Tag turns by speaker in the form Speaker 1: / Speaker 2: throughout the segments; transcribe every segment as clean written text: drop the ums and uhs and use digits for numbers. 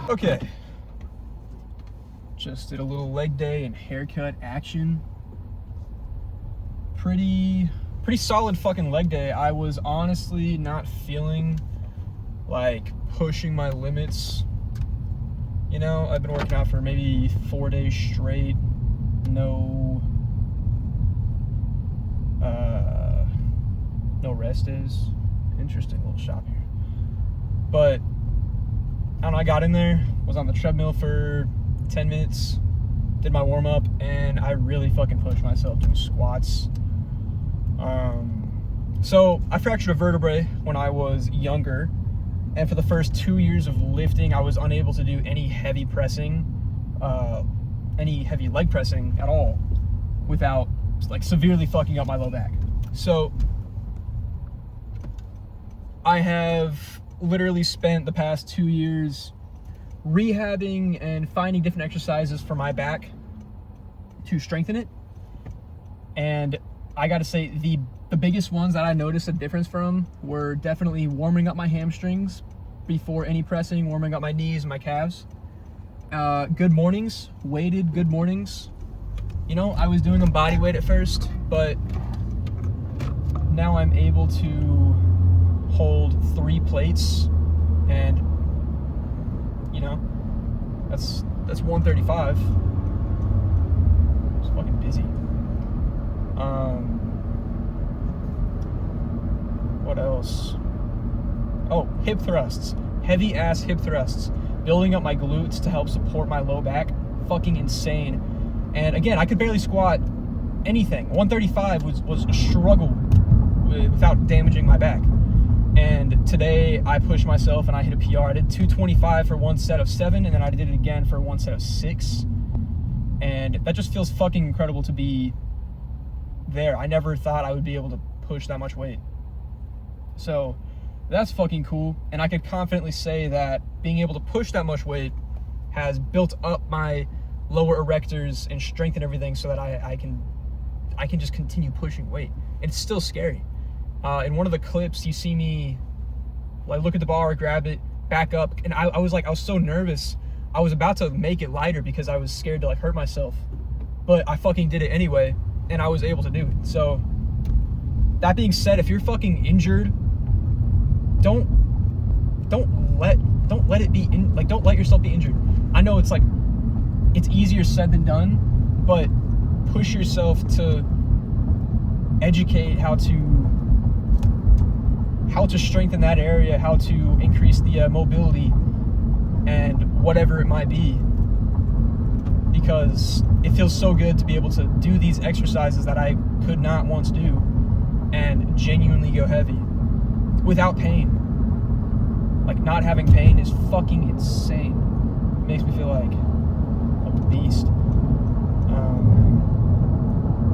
Speaker 1: Okay, just did a little leg day and haircut action. Pretty solid fucking leg day. I was honestly not feeling like pushing my limits. You know, I've been working out for maybe 4 days straight. No rest days. Interesting little shop here. But I don't know, I got in there, was on the treadmill for 10 minutes, did my warm-up, and I really fucking pushed myself doing squats. So I fractured a vertebrae when I was younger, and for the first 2 years of lifting, I was unable to do any heavy pressing, any heavy leg pressing at all, without like severely fucking up my low back. So I have literally spent the past 2 years rehabbing and finding different exercises for my back to strengthen it. And I gotta say, the biggest ones that I noticed a difference from were definitely warming up my hamstrings before any pressing, warming up my knees and my calves. Good mornings, weighted good mornings. You know, I was doing them body weight at first, but now I'm able to hold 3 plates, and you know, that's 135. It's fucking busy. What else? Oh, hip thrusts. Heavy ass hip thrusts. Building up my glutes to help support my low back. Fucking insane. And again, I could barely squat anything. 135 was a struggle without damaging my back. And today I pushed myself and I hit a PR. I did 225 for one set of 7, and then I did it again for one set of 6. And that just feels fucking incredible to be there. I never thought I would be able to push that much weight. So that's fucking cool. And I could confidently say that being able to push that much weight has built up my lower erectors and strengthened everything so that I can just continue pushing weight. It's still scary. In one of the clips, you see me like look at the bar, grab it, back up, and I was so nervous. I was about to make it lighter because I was scared to like hurt myself, but I fucking did it anyway, and I was able to do it. So that being said, if you're fucking injured, don't let it be don't let yourself be injured. I know it's easier said than done, but push yourself to educate how to strengthen that area, how to increase the mobility, and whatever it might be, because it feels so good to be able to do these exercises that I could not once do and genuinely go heavy without pain. Like, not having pain is fucking insane. It makes me feel like a beast.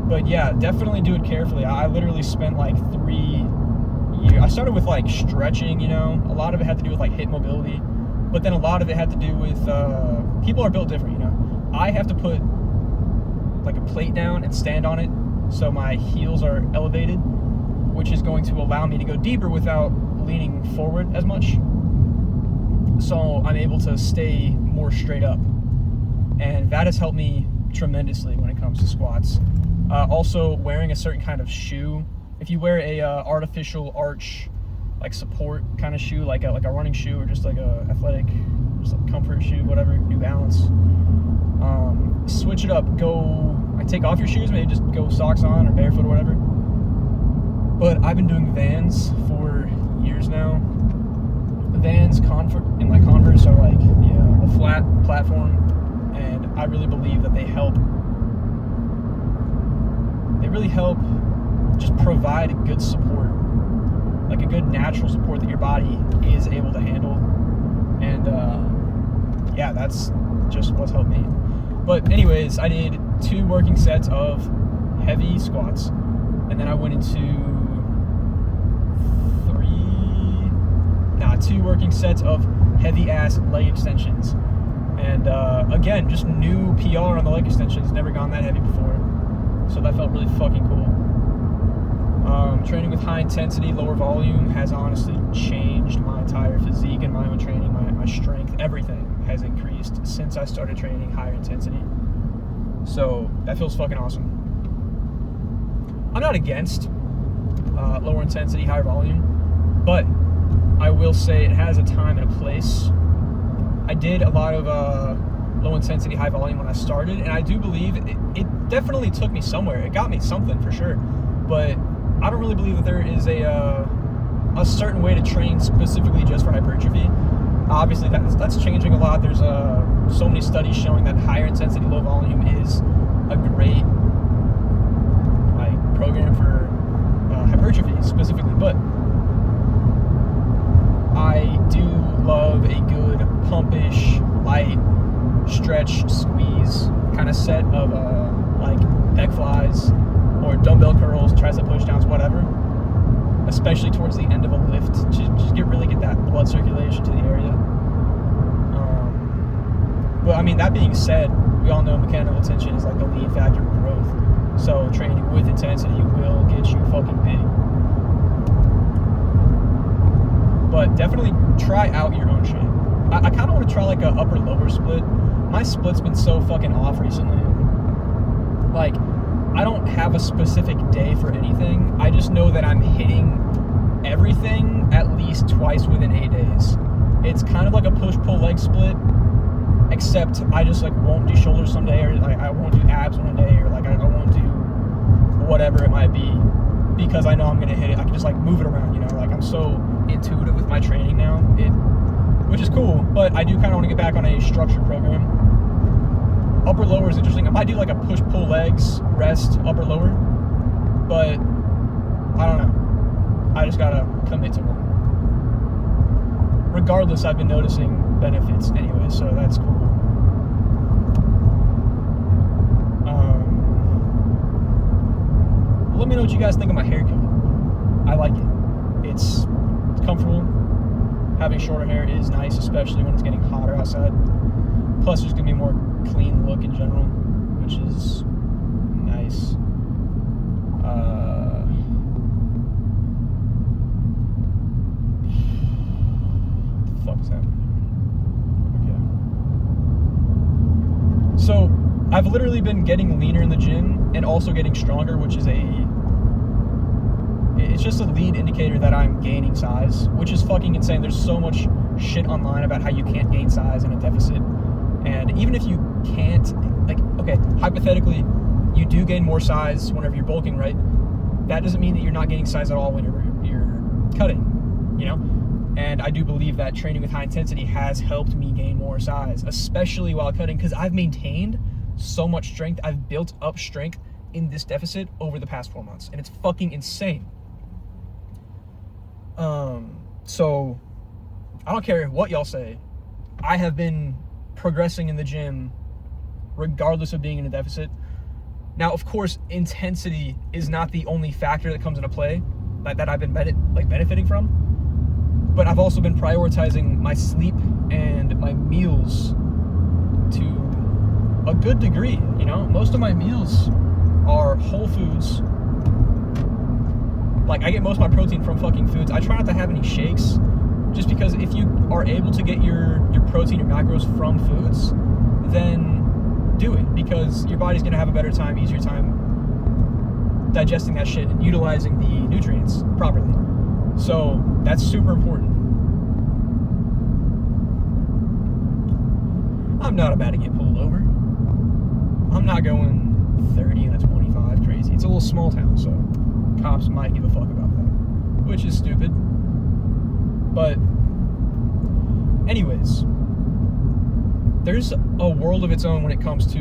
Speaker 1: But yeah, definitely do it carefully. I literally spent like 3 years. I started with like stretching, a lot of it had to do with like hip mobility, but then a lot of it had to do with people are built different. I have to put like a plate down and stand on it so my heels are elevated, which is going to allow me to go deeper without leaning forward as much, so I'm able to stay more straight up, and that has helped me tremendously when it comes to squats. Also, wearing a certain kind of shoe. If you wear a artificial arch, like support kind of shoe, like a running shoe, or just like a athletic, just like comfort shoe, whatever, New Balance, switch it up. Take off your shoes, maybe just go socks on or barefoot or whatever. But I've been doing Vans for years now. Vans, Converse are like the flat platform, and I really believe that they really help just provide a good support, like a good natural support that your body is able to handle. And yeah, that's just what's helped me. But anyways, I did 2 working sets of heavy squats, and then I went into 2 working sets of heavy ass leg extensions. And again, just new PR on the leg extensions. Never gone that heavy before, so that felt really fucking cool. Training with high intensity, lower volume has honestly changed my entire physique and my own training. My strength, everything has increased since I started training higher intensity. So that feels fucking awesome. I'm not against lower intensity, higher volume, but I will say it has a time and a place. I did a lot of low intensity, high volume when I started, and I do believe it definitely took me somewhere. It got me something for sure, but I don't really believe that there is a certain way to train specifically just for hypertrophy. Obviously, that's changing a lot. There's so many studies showing that higher intensity, low volume is a great program for hypertrophy specifically. But I do love a good pumpish, light, stretch, squeeze kind of set of pec flies or dumbbell curls, tricep pushdowns, whatever. Especially towards the end of a lift, just really get that blood circulation to the area. But I mean, that being said, we all know mechanical tension is like the lead factor of growth. So training with intensity will get you fucking big. But definitely try out your own shit. I kind of want to try like a upper-lower split. My split's been so fucking off recently. Like, I don't have a specific day for anything. I just know that I'm hitting everything at least twice within 8 days. It's kind of like a push-pull leg split, except I just won't do shoulders some day, or I won't do abs one day, or I won't do whatever it might be, because I know I'm gonna hit it. I can just move it around, I'm so intuitive with my training now, which is cool, but I do kind of want to get back on a structured program. Upper lower is interesting. I might do like a push-pull legs, rest, upper lower, but I don't know. I just gotta commit to one. Regardless, I've been noticing benefits anyway, so that's cool. Let me know what you guys think of my haircut. I like it. It's comfortable. Having shorter hair is nice, especially when it's getting hotter outside. Plus, there's gonna be a more clean look in general, which is nice. What the fuck is happening? Okay. So, I've literally been getting leaner in the gym and also getting stronger, which is it's just a lead indicator that I'm gaining size, which is fucking insane. There's so much shit online about how you can't gain size in a deficit. And even if you can't, like, okay, hypothetically, you do gain more size whenever you're bulking, right? That doesn't mean that you're not gaining size at all whenever you're cutting, you know? And I do believe that training with high intensity has helped me gain more size, especially while cutting, because I've maintained so much strength. I've built up strength in this deficit over the past 4 months, and it's fucking insane. So I don't care what y'all say. I have been progressing in the gym regardless of being in a deficit. Now, of course, intensity is not the only factor that comes into play that I've been benefiting from, but I've also been prioritizing my sleep and my meals to a good degree. You know, most of my meals are whole foods. Like, I get most of my protein from fucking foods. I try not to have any shakes, just because if you are able to get your protein, your macros from foods, then do it, because your body's gonna have a better time, easier time digesting that shit and utilizing the nutrients properly. So that's super important. I'm not about to get pulled over. I'm not going 30 and a 25 crazy. It's a little small town, so cops might give a fuck about that, which is stupid. But anyways, there's a world of its own when it comes to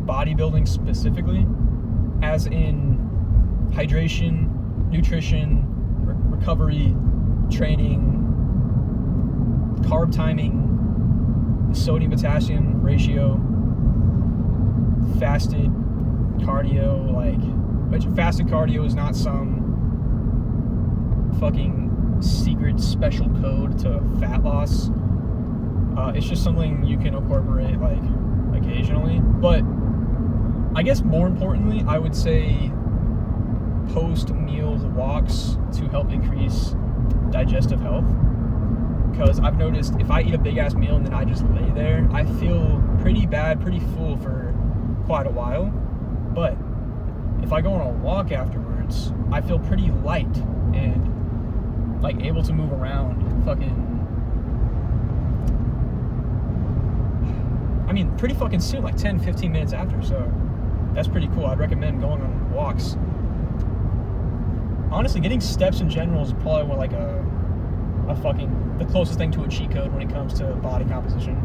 Speaker 1: bodybuilding specifically, as in hydration, nutrition, recovery, training, carb timing, sodium potassium ratio, fasted cardio, which fasted cardio is not some fucking secret special code to fat loss. It's just something you can incorporate occasionally. But I guess more importantly, I would say post-meal walks to help increase digestive health. Because I've noticed if I eat a big ass meal and then I just lay there, I feel pretty bad, pretty full for quite a while. But if I go on a walk afterwards, I feel pretty light and able to move around pretty fucking soon, 10, 15 minutes after. So that's pretty cool. I'd recommend going on walks. Honestly, getting steps in general is probably more the closest thing to a cheat code when it comes to body composition.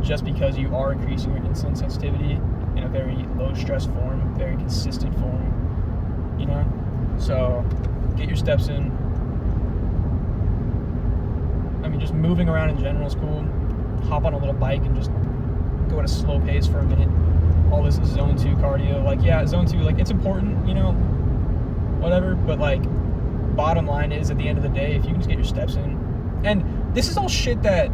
Speaker 1: Just because you are increasing your insulin sensitivity in a very low stress form, very consistent form, you know? So get your steps in. Just moving around in general is cool. Hop on a little bike and just go at a slow pace for a minute. All this is zone 2 cardio. Zone 2, it's important, you know, whatever, but bottom line is, at the end of the day, if you can just get your steps in. And this is all shit that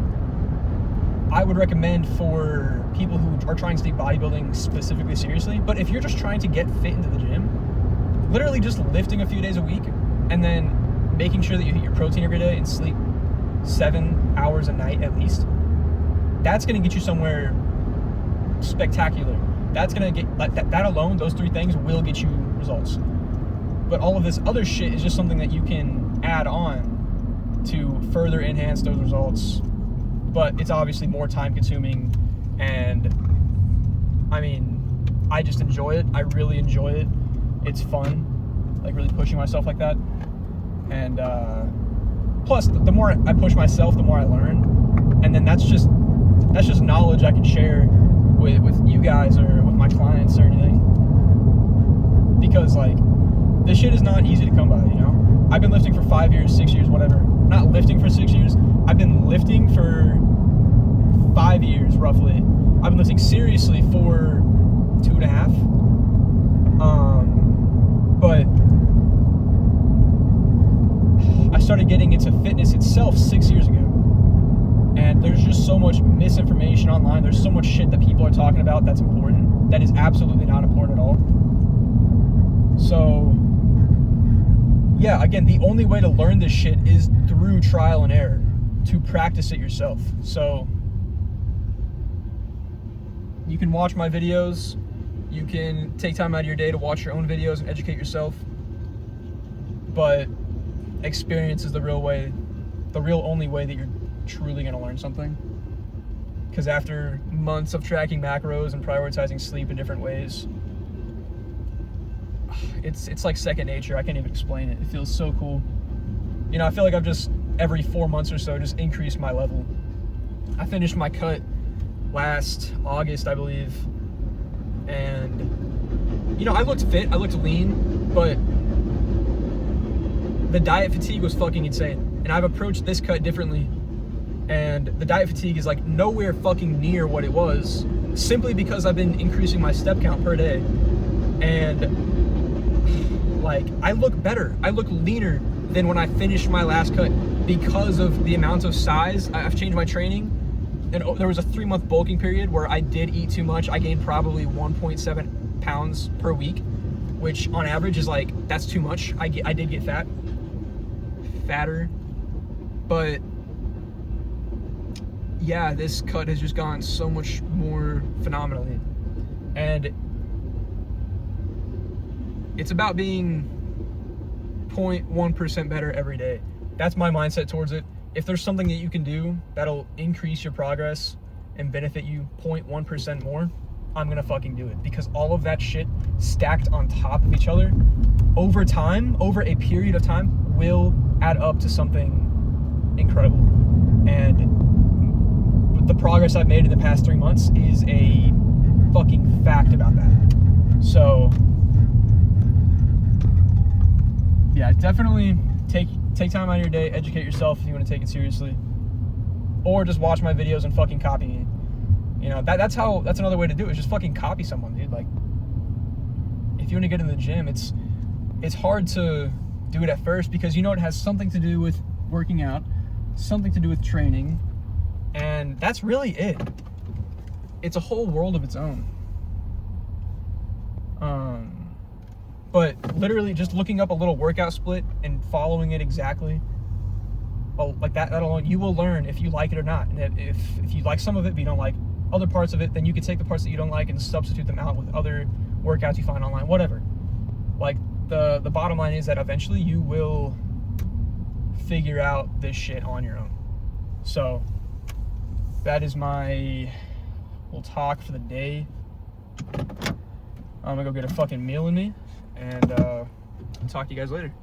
Speaker 1: I would recommend for people who are trying to take bodybuilding specifically seriously. But if you're just trying to get fit into the gym, literally just lifting a few days a week and then making sure that you hit your protein every day and sleep 7 hours a night at least, that's going to get you somewhere spectacular. That's going to get that alone, those 3 things will get you results. But all of this other shit is just something that you can add on to further enhance those results. But it's obviously more time consuming, and I just enjoy it. I really enjoy it. It's fun, really pushing myself like that. And plus the more I push myself, the more I learn, and then that's just knowledge I can share with you guys or with my clients or anything. Because like, this shit is not easy to come by, you know? I've been lifting for 5 years, 6 years, whatever. Not lifting for 6 years. I've been lifting for 5 years, roughly. I've been lifting seriously for 2.5. But I started getting into fitness itself 6 years ago. And there's just so much misinformation online. There's so much shit that people are talking about that's important. That is absolutely not important at all. So, yeah, again, the only way to learn this shit is through trial and error, to practice it yourself. So, you can watch my videos, you can take time out of your day to watch your own videos and educate yourself, but experience is the real only way that you're truly going to learn something. Because after months of tracking macros and prioritizing sleep in different ways, it's like second nature. I can't even explain it. It feels so cool. You know, I feel like I've just every 4 months or so just increased my level. I finished my cut last August, I believe, and you know, I looked fit, I looked lean, but the diet fatigue was fucking insane. And I've approached this cut differently, and the diet fatigue is like nowhere fucking near what it was, simply because I've been increasing my step count per day. And like, I look better, I look leaner than when I finished my last cut because of the amount of size. I've changed my training, and there was a 3-month bulking period where I did eat too much. I gained probably 1.7 pounds per week, which on average is like, that's too much. I did get fatter, but yeah, this cut has just gone so much more phenomenally. And it's about being 0.1% better every day. That's my mindset towards it. If there's something that you can do that'll increase your progress and benefit you 0.1% more, I'm gonna fucking do it. Because all of that shit stacked on top of each other over time, over a period of time, will add up to something incredible. And the progress I've made in the past 3 months is a fucking fact about that. So yeah, definitely take time out of your day, educate yourself if you want to take it seriously, or just watch my videos and fucking copy me. You know, that's another way to do it, is just fucking copy someone, dude. Like, if you want to get in the gym, it's hard to do it at first, because you know it has something to do with working out, something to do with training, and that's really it. It's a whole world of its own. But literally just looking up a little workout split and following it exactly, like that alone, you will learn if you like it or not. And if you like some of it but you don't like other parts of it, then you can take the parts that you don't like and substitute them out with other workouts you find online, whatever. Like, the bottom line is that eventually you will figure out this shit on your own. So that is my little talk for the day. I'm gonna go get a fucking meal in me, and talk to you guys later.